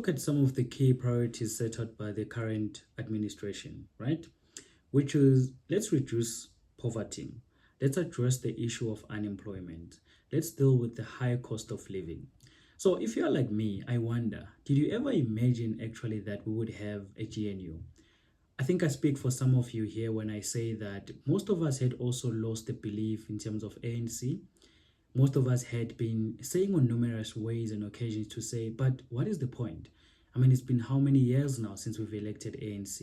look at some of the key priorities set out by the current administration, right? Which is, let's reduce poverty. Let's address the issue of unemployment. Let's deal with the high cost of living. So if you're like me, I wonder, did you ever imagine actually that we would have a GNU? I think I speak for some of you here when I say that most of us had also lost the belief in terms of ANC. Most of us had been saying on numerous ways and occasions to say, but what is the point? I mean, it's been how many years now since we've elected ANC?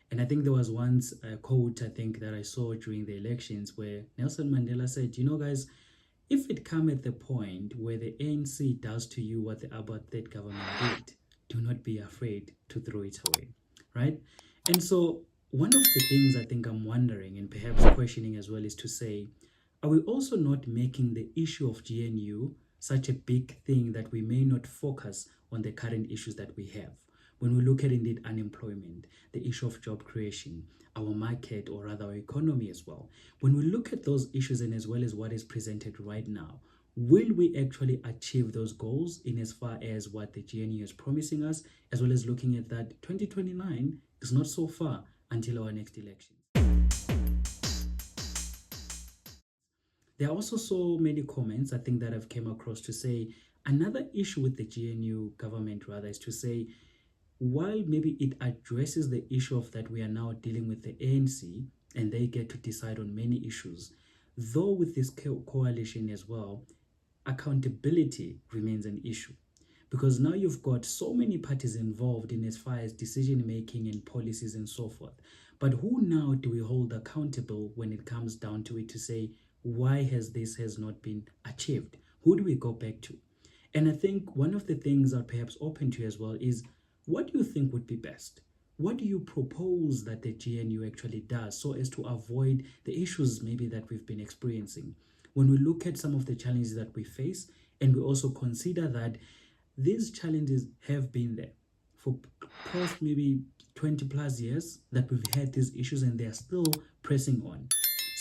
And I think there was once a quote, I think, that I saw during the elections where Nelson Mandela said, you know, guys, if it come at the point where the ANC does to you what the apartheid government did, do not be afraid to throw it away, right? And so one of the things I think I'm wondering and perhaps questioning as well is to say, are we also not making the issue of GNU such a big thing that we may not focus on the current issues that we have? When we look at indeed unemployment, the issue of job creation, our market or rather our economy as well. When we look at those issues and as well as what is presented right now, will we actually achieve those goals in as far as what the GNU is promising us, as well as looking at that 2029 is not so far until our next election? There are also so many comments I think that I've came across to say another issue with the GNU government rather is to say, while maybe it addresses the issue of that we are now dealing with the ANC and they get to decide on many issues, though with this coalition as well, accountability remains an issue. Because now you've got so many parties involved in as far as decision making and policies and so forth. But who now do we hold accountable when it comes down to it to say, why has not been achieved? Who do we go back to? And I think one of the things I'll perhaps open to as well is, what do you think would be best? What do you propose that the GNU actually does so as to avoid the issues maybe that we've been experiencing? When we look at some of the challenges that we face, and we also consider that these challenges have been there for past maybe 20 plus years that we've had these issues and they're still pressing on.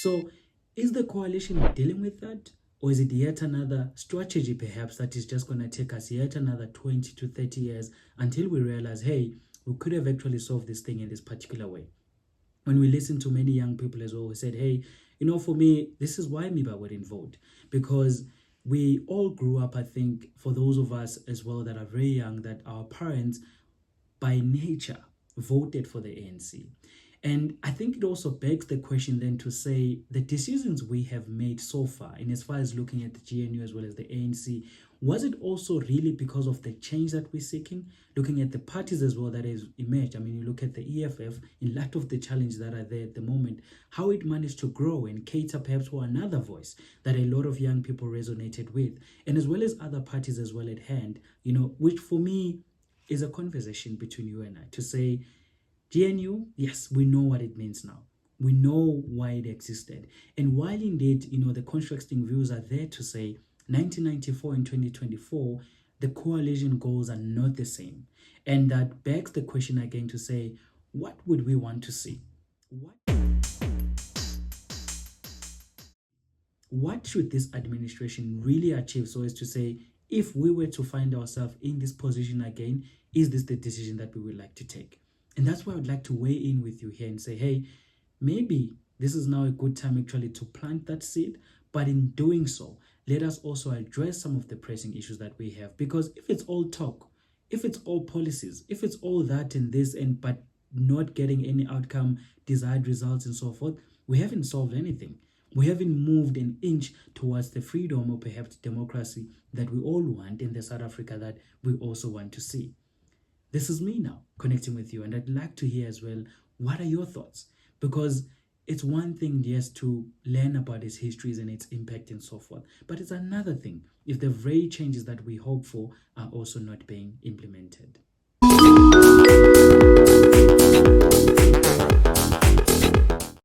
So is the coalition dealing with that? Or is it yet another strategy perhaps that is just going to take us yet another 20 to 30 years until we realize, hey, we could have actually solved this thing in this particular way? When we listen to many young people as well who said, hey, you know, for me, this is why maybe I wouldn't vote. Because we all grew up, I think, for those of us as well that are very young, that our parents by nature voted for the ANC. And I think it also begs the question then to say the decisions we have made so far, and as far as looking at the GNU as well as the ANC, was it also really because of the change that we're seeking? Looking at the parties as well that has emerged. I mean, you look at the EFF, in light of the challenges that are there at the moment, how it managed to grow and cater perhaps for another voice that a lot of young people resonated with, and as well as other parties as well at hand, you know, which for me is a conversation between you and I to say, GNU, yes, we know what it means now. We know why it existed. And while indeed, you know, the contrasting views are there to say 1994 and 2024, the coalition goals are not the same. And that begs the question again to say, what would we want to see? What should this administration really achieve so as to say, if we were to find ourselves in this position again, is this the decision that we would like to take? And that's why I would like to weigh in with you here and say, hey, maybe this is now a good time actually to plant that seed. But in doing so, let us also address some of the pressing issues that we have. Because if it's all talk, if it's all policies, if it's all that and this, and but not getting any outcome, desired results and so forth, we haven't solved anything. We haven't moved an inch towards the freedom or perhaps democracy that we all want in the South Africa that we also want to see. This is me now connecting with you, and I'd like to hear as well, what are your thoughts? Because it's one thing, yes, to learn about its histories and its impact and so forth, but it's another thing if the very changes that we hope for are also not being implemented.